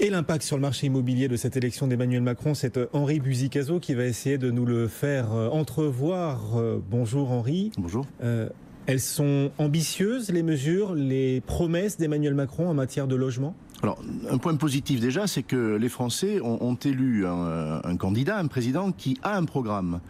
Et l'impact sur le marché immobilier de cette élection d'Emmanuel Macron, c'est Henri Buzicazo qui va essayer de nous le faire entrevoir. Bonjour Henri. Bonjour. Elles sont ambitieuses, les mesures, les promesses d'Emmanuel Macron en matière de logement ? Alors, un point positif déjà, c'est que les Français ont élu un candidat, un président qui a un programme.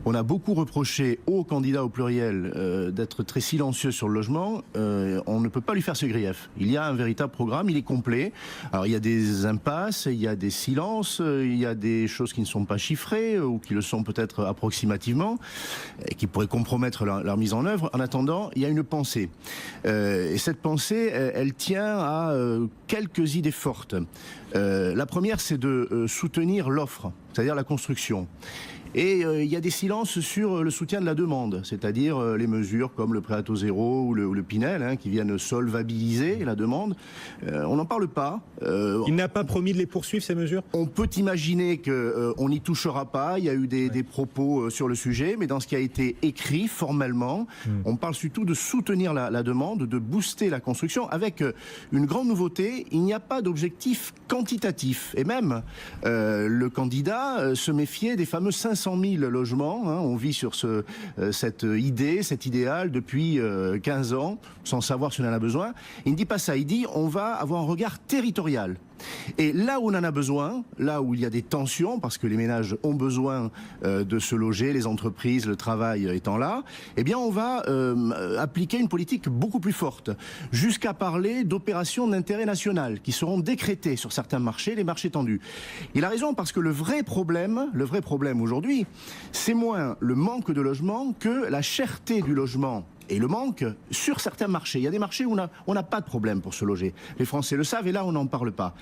On a beaucoup reproché aux candidats au pluriel d'être très silencieux sur le logement. On ne peut pas lui faire ce grief. Il y a un véritable programme, il est complet. Alors, il y a des impasses, il y a des silences, il y a des choses qui ne sont pas chiffrées ou qui le sont peut-être approximativement et qui pourraient compromettre leur mise en œuvre. En attendant, il y a une pensée. Et cette pensée, elle tient à quelques idées fortes. La première, c'est de soutenir l'offre, c'est-à-dire la construction. Et il y a des silences sur le soutien de la demande, c'est-à-dire les mesures comme le prêt à taux zéro ou le Pinel, qui viennent solvabiliser la demande. On n'en parle pas. Il n'a pas promis de les poursuivre, ces mesures ? On peut imaginer qu'on n'y touchera pas. Il y a eu des propos sur le sujet, mais dans ce qui a été écrit formellement, on parle surtout de soutenir la demande, de booster la construction, avec une grande nouveauté, il n'y a pas d'objectif quantitatif. Et même, le candidat se méfiait des fameux 500 000 logements. On vit sur cette idée, cet idéal depuis 15 ans, sans savoir si on en a besoin. Il ne dit pas ça, il dit on va avoir un regard territorial. Et là où on en a besoin, là où il y a des tensions, parce que les ménages ont besoin de se loger, les entreprises, le travail étant là, eh bien on va appliquer une politique beaucoup plus forte, jusqu'à parler d'opérations d'intérêt national qui seront décrétées sur certains marchés, les marchés tendus. Il a raison, parce que le vrai problème aujourd'hui, c'est moins le manque de logement que la cherté du logement. Et le manque sur certains marchés. Il y a des marchés où on n'a pas de problème pour se loger. Les Français le savent et là on n'en parle pas.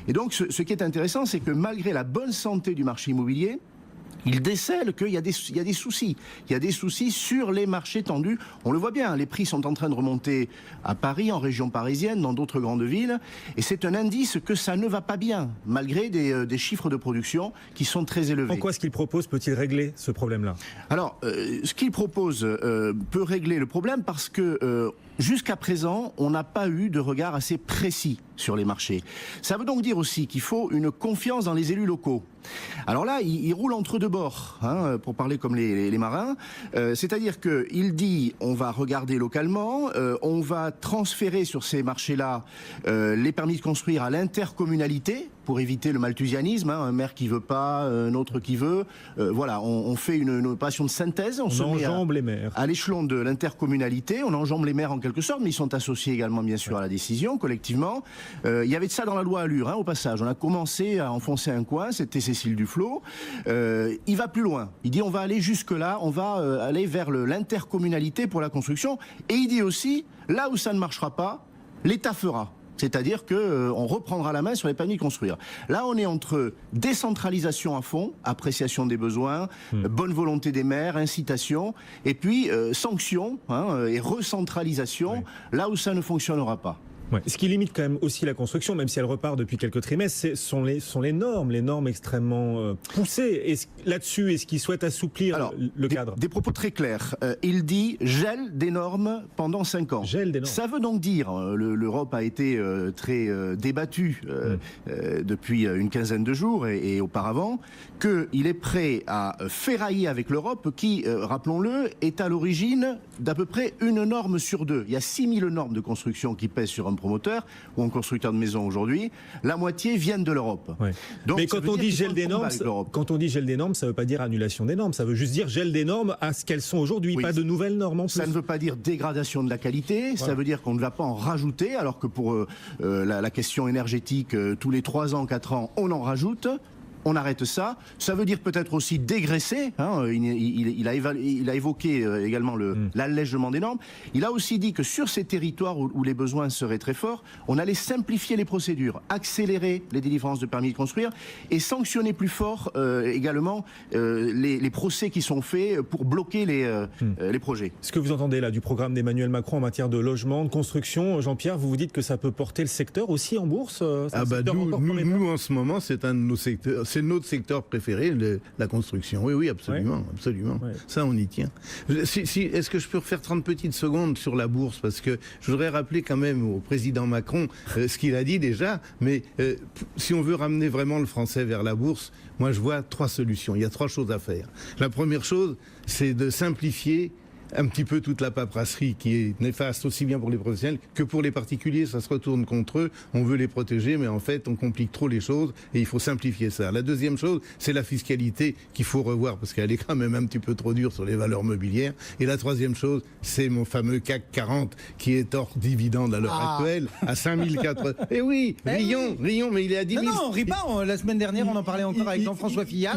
Et donc ce qui est intéressant, c'est que malgré la bonne santé du marché immobilier, il décèle qu'il y a des soucis. Il y a des soucis sur les marchés tendus. On le voit bien, les prix sont en train de remonter à Paris, en région parisienne, dans d'autres grandes villes. Et c'est un indice que ça ne va pas bien, malgré des chiffres de production qui sont très élevés. En quoi ce qu'il propose peut-il régler ce problème-là ? Alors, ce qu'il propose peut régler le problème parce que jusqu'à présent, on n'a pas eu de regard assez précis sur les marchés. Ça veut donc dire aussi qu'il faut une confiance dans les élus locaux. Alors là, il roule entre deux bords, pour parler comme les marins. C'est-à-dire qu'il dit on va regarder localement, on va transférer sur ces marchés-là les permis de construire à l'intercommunalité pour éviter le malthusianisme, un maire qui veut pas, un autre qui veut. Voilà, on fait une opération de synthèse. On enjambe les maires. À l'échelon de l'intercommunalité, on enjambe les maires en quelque sorte, mais ils sont associés également bien sûr à la décision collectivement. Il y avait de ça dans la loi Allure, au passage. On a commencé à enfoncer un coin, c'était Cécile Duflot. Il va plus loin. Il dit on va aller jusque-là, on va aller vers l'intercommunalité pour la construction. Et il dit aussi, là où ça ne marchera pas, l'État fera. C'est-à-dire qu'on reprendra la main sur les permis de construire. Là, on est entre décentralisation à fond, appréciation des besoins, bonne volonté des maires, incitation, et puis sanction et recentralisation, là où ça ne fonctionnera pas. Ouais. Ce qui limite quand même aussi la construction, même si elle repart depuis quelques trimestres, sont les normes extrêmement poussées. Là-dessus, est-ce qu'il souhaite assouplir le cadre ? Des propos très clairs. Il dit gel des normes pendant 5 ans. Gel des normes. Ça veut donc dire, l'Europe a été très débattue depuis une quinzaine de jours et auparavant, qu'il est prêt à ferrailler avec l'Europe qui, rappelons-le, est à l'origine d'à peu près une norme sur 2. Il y a 6000 normes de construction qui pèsent sur un promoteur ou un constructeur de maison aujourd'hui, la moitié viennent de l'Europe. Ouais. Mais quand on dit gel des normes, ça ne veut pas dire annulation des normes, ça veut juste dire gel des normes à ce qu'elles sont aujourd'hui, pas de nouvelles normes en plus. Ça ne veut pas dire dégradation de la qualité, ça veut dire qu'on ne va pas en rajouter, alors que pour la question énergétique, tous les 3 ans, 4 ans, on en rajoute. On arrête ça. Ça veut dire peut-être aussi dégraisser. Il a évoqué également l'allègement des normes. Il a aussi dit que sur ces territoires où les besoins seraient très forts, on allait simplifier les procédures, accélérer les délivrances de permis de construire et sanctionner plus fort également les procès qui sont faits pour bloquer les projets. Ce que vous entendez là du programme d'Emmanuel Macron en matière de logement, de construction, Jean-Pierre, vous dites que ça peut porter le secteur aussi en bourse nous en ce moment, c'est un de nos secteurs. c'est notre secteur préféré, la construction. Oui, absolument, ouais. Absolument. Ouais. Ça, on y tient. Est-ce que je peux refaire 30 petites secondes sur la bourse, parce que je voudrais rappeler quand même au président Macron ce qu'il a dit déjà, mais si on veut ramener vraiment le français vers la bourse, moi je vois 3 solutions. Il y a 3 choses à faire. La première chose, c'est de simplifier un petit peu toute la paperasserie qui est néfaste aussi bien pour les professionnels que pour les particuliers. Ça se retourne contre eux, on veut les protéger, mais en fait on complique trop les choses et il faut simplifier ça. La deuxième chose, c'est la fiscalité qu'il faut revoir parce qu'elle est quand même un petit peu trop dure sur les valeurs mobilières. Et la troisième chose, c'est mon fameux CAC 40 qui est hors dividende à l'heure actuelle à 5004. Eh oui, rions, mais il est à 10 000... Non, on rit pas. La semaine dernière, on en parlait encore avec Jean-François Fillat.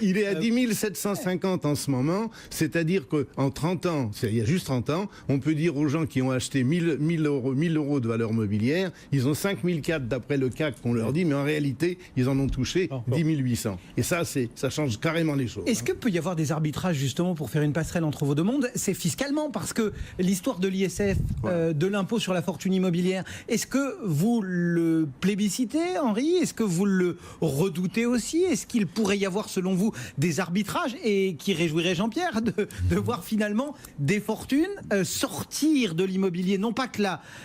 Il est à 10 750 en ce moment, c'est-à-dire qu'en 30 ans, il y a juste 30 ans, on peut dire aux gens qui ont acheté 1000 euros de valeur mobilière, ils ont 5004 d'après le CAC qu'on leur dit, mais en réalité, ils en ont touché 10 800. Et ça change carrément les choses. Est-ce que peut y avoir des arbitrages justement pour faire une passerelle entre vos deux mondes? C'est fiscalement, parce que l'histoire de l'ISF, de l'impôt sur la fortune immobilière, est-ce que vous le plébiscitez, Henri? Est-ce que vous le redoutez aussi? Est-ce qu'il pourrait y avoir, selon vous, des arbitrages et qui réjouirait Jean-Pierre de voir finalement des fortunes sortir de l'immobilier? Non pas que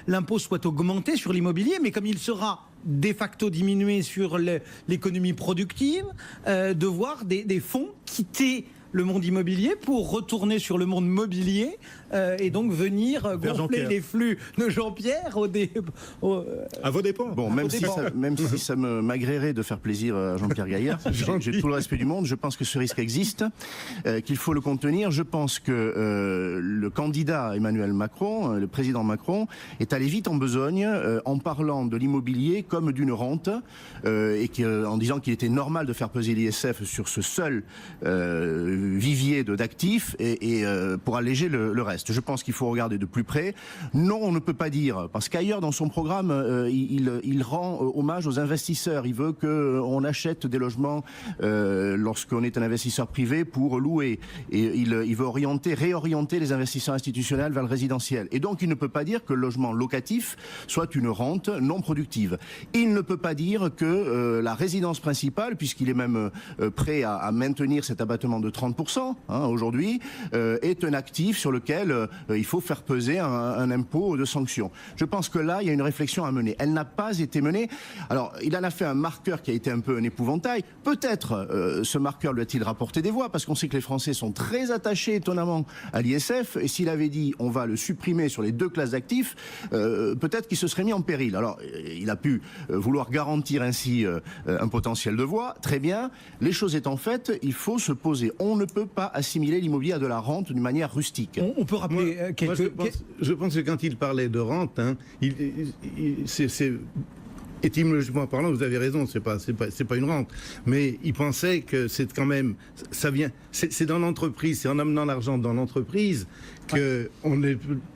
l'impôt soit augmenté sur l'immobilier, mais comme il sera de facto diminué sur l'économie productive, de voir des fonds quitter le monde immobilier pour retourner sur le monde mobilier et donc venir gonfler les flux de Jean-Pierre à vos dépens. Bon, même si ça m'agréerait de faire plaisir à Jean-Pierre Gaillard, j'ai tout le respect du monde, je pense que ce risque existe, qu'il faut le contenir. Je pense que le candidat Emmanuel Macron, le président Macron, est allé vite en besogne en parlant de l'immobilier comme d'une rente et en disant qu'il était normal de faire peser l'ISF sur ce seul vivier d'actifs et pour alléger le reste. Je pense qu'il faut regarder de plus près. Non, on ne peut pas dire, parce qu'ailleurs dans son programme, il rend hommage aux investisseurs. Il veut qu'on achète des logements lorsqu'on est un investisseur privé pour louer. Et il veut réorienter les investisseurs institutionnels vers le résidentiel. Et donc il ne peut pas dire que le logement locatif soit une rente non productive. Il ne peut pas dire que la résidence principale, puisqu'il est même prêt à maintenir cet abattement de 30% aujourd'hui, est un actif sur lequel il faut faire peser un impôt de sanction. Je pense que là, il y a une réflexion à mener. Elle n'a pas été menée. Alors, il en a fait un marqueur qui a été un peu un épouvantail. Peut-être ce marqueur lui a-t-il rapporté des voix, parce qu'on sait que les Français sont très attachés, étonnamment, à l'ISF. Et s'il avait dit on va le supprimer sur les 2 classes d'actifs, peut-être qu'il se serait mis en péril. Alors, il a pu vouloir garantir ainsi un potentiel de voix. Très bien. Les choses étant faites, il faut se poser. On ne peut pas assimiler l'immobilier à de la rente d'une manière rustique. On peut rappeler je pense que quand il parlait de rente, c'est étymologiquement parlant, vous avez raison, c'est pas une rente, mais il pensait que c'est quand même, ça vient, c'est dans l'entreprise, c'est en amenant l'argent dans l'entreprise qu'on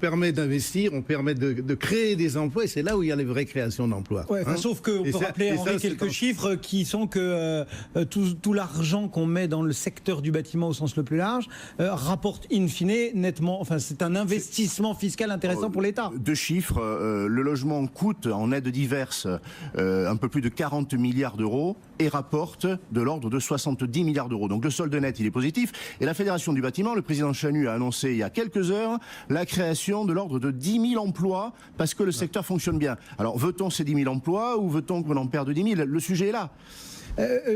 permet d'investir, on permet de créer des emplois, et c'est là où il y a les vraies créations d'emplois. Sauf qu'on peut rappeler, Henri, quelques chiffres qui sont que tout l'argent qu'on met dans le secteur du bâtiment au sens le plus large rapporte in fine nettement, c'est un investissement fiscal intéressant pour l'État. 2 chiffres, le logement coûte en aides diverses un peu plus de 40 milliards d'euros et rapporte de l'ordre de 70 milliards d'euros. Donc le solde net, il est positif. Et la Fédération du bâtiment, le président Chanu a annoncé il y a quelques heures la création de l'ordre de 10 000 emplois parce que le secteur fonctionne bien. Alors veut-on ces 10 000 emplois ou veut-on qu'on en perde 10 000 ? Le sujet est là.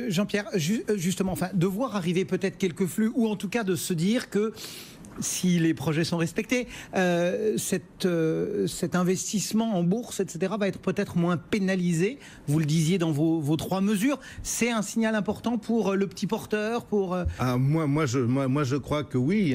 Jean-Pierre, justement, de voir arriver peut-être quelques flux, ou en tout cas de se dire que si les projets sont respectés, cet investissement en bourse, etc., va être peut-être moins pénalisé. Vous le disiez dans vos 3 mesures. C'est un signal important pour le petit porteur, pour... Moi, je crois que oui.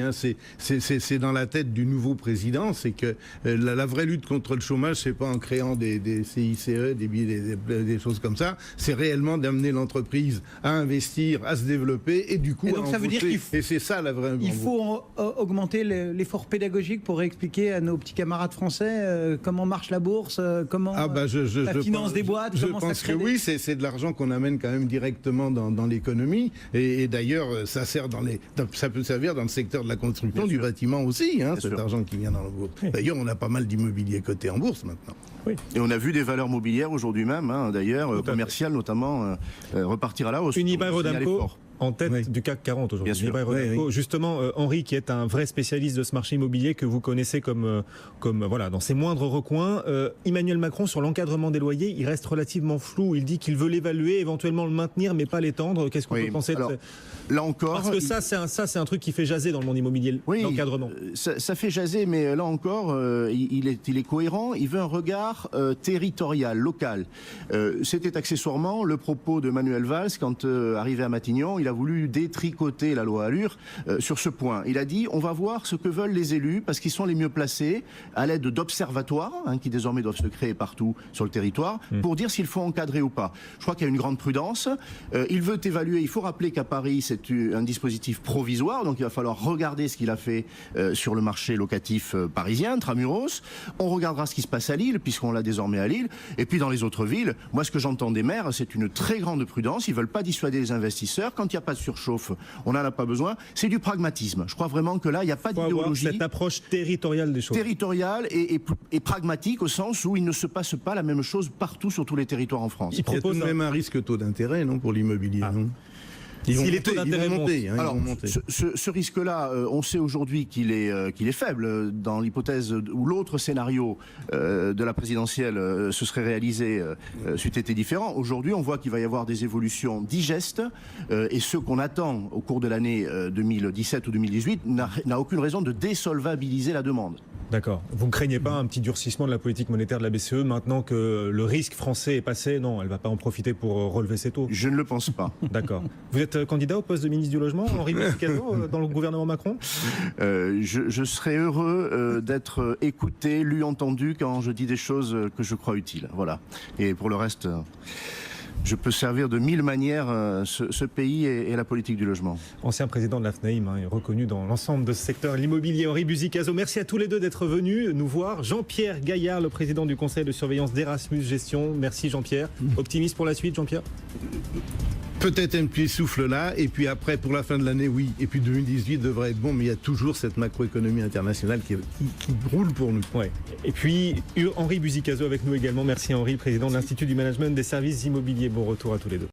C'est dans la tête du nouveau président. C'est que la vraie lutte contre le chômage, c'est pas en créant des CICE, des choses comme ça. C'est réellement d'amener l'entreprise à investir, à se développer et du coup et donc, à ça veut dire qu'il faut, et c'est ça la vraie... Il faut augmenter augmenter l'effort pédagogique pour expliquer à nos petits camarades français comment marche la bourse, comment la finance des boîtes, je comment pense ça crée que oui, c'est de l'argent qu'on amène quand même directement dans l'économie. Et d'ailleurs, ça peut servir dans le secteur de la construction, du bâtiment aussi, cet argent qui vient dans la bourse. Oui. D'ailleurs, on a pas mal d'immobilier coté en bourse maintenant. Oui. Et on a vu des valeurs mobilières aujourd'hui même, d'ailleurs, commerciales notamment, repartir à la hausse. Unibail-Rodamco en tête du CAC 40 aujourd'hui. Justement, Henri, qui est un vrai spécialiste de ce marché immobilier que vous connaissez comme voilà, dans ses moindres recoins, Emmanuel Macron, sur l'encadrement des loyers, il reste relativement flou. Il dit qu'il veut l'évaluer, éventuellement le maintenir, mais pas l'étendre. Qu'est-ce qu'on peut penser de ça? Là encore, parce que ça, c'est un truc qui fait jaser dans le monde immobilier, l'encadrement. Ça fait jaser, mais là encore, il est cohérent. Il veut un regard territorial, local. C'était accessoirement le propos de Manuel Valls quand, arrivé à Matignon, il a voulu détricoter la loi Allure sur ce point. Il a dit, on va voir ce que veulent les élus, parce qu'ils sont les mieux placés, à l'aide d'observatoires, qui désormais doivent se créer partout sur le territoire, pour dire s'il faut encadrer ou pas. Je crois qu'il y a une grande prudence. Il veut évaluer, il faut rappeler qu'à Paris, c'est un dispositif provisoire, donc il va falloir regarder ce qu'il a fait sur le marché locatif parisien, Tramuros. On regardera ce qui se passe à Lille, puisqu'on l'a désormais à Lille. Et puis dans les autres villes, moi ce que j'entends des maires, c'est une très grande prudence. Ils veulent pas dissuader les investisseurs. Quand il n'y a pas de surchauffe, on n'en a pas besoin. C'est du pragmatisme. Je crois vraiment que là, il n'y a pas d'idéologie. Cette approche territoriale des choses. Territoriale et pragmatique, au sens où il ne se passe pas la même chose partout sur tous les territoires en France. Il propose même un risque taux d'intérêt, non, pour l'immobilier, non? Si les taux d'intérêt montent. Alors, ce risque-là, on sait aujourd'hui qu'il est faible. Dans l'hypothèse où l'autre scénario de la présidentielle se serait réalisé, c'eût été différent. Aujourd'hui, on voit qu'il va y avoir des évolutions digestes et ce qu'on attend au cours de l'année 2017 ou 2018 n'a aucune raison de désolvabiliser la demande. D'accord. Vous ne craignez pas un petit durcissement de la politique monétaire de la BCE maintenant que le risque français est passé? Non, elle ne va pas en profiter pour relever ses taux. Je ne le pense pas. D'accord. Vous êtes candidat au poste de ministre du Logement, Henri Bussi-Cazot, dans le gouvernement Macron? Je serais heureux d'être écouté, lu, entendu quand je dis des choses que je crois utiles. Voilà. Et pour le reste... je peux servir de mille manières ce pays et la politique du logement. Ancien président de l'AFNAIM, est reconnu dans l'ensemble de ce secteur, l'immobilier. Henri Bussi-Cazot, merci à tous les deux d'être venus nous voir. Jean-Pierre Gaillard, le président du conseil de surveillance d'Erasmus Gestion. Merci Jean-Pierre. Optimiste pour la suite, Jean-Pierre? Peut-être un petit souffle là, et puis après, pour la fin de l'année, oui. Et puis 2018 devrait être bon, mais il y a toujours cette macroéconomie internationale qui roule pour nous. Ouais. Et puis, Henri Bussi-Cazot avec nous également. Merci Henri, président de l'Institut du management des services immobiliers. Bon retour à tous les deux.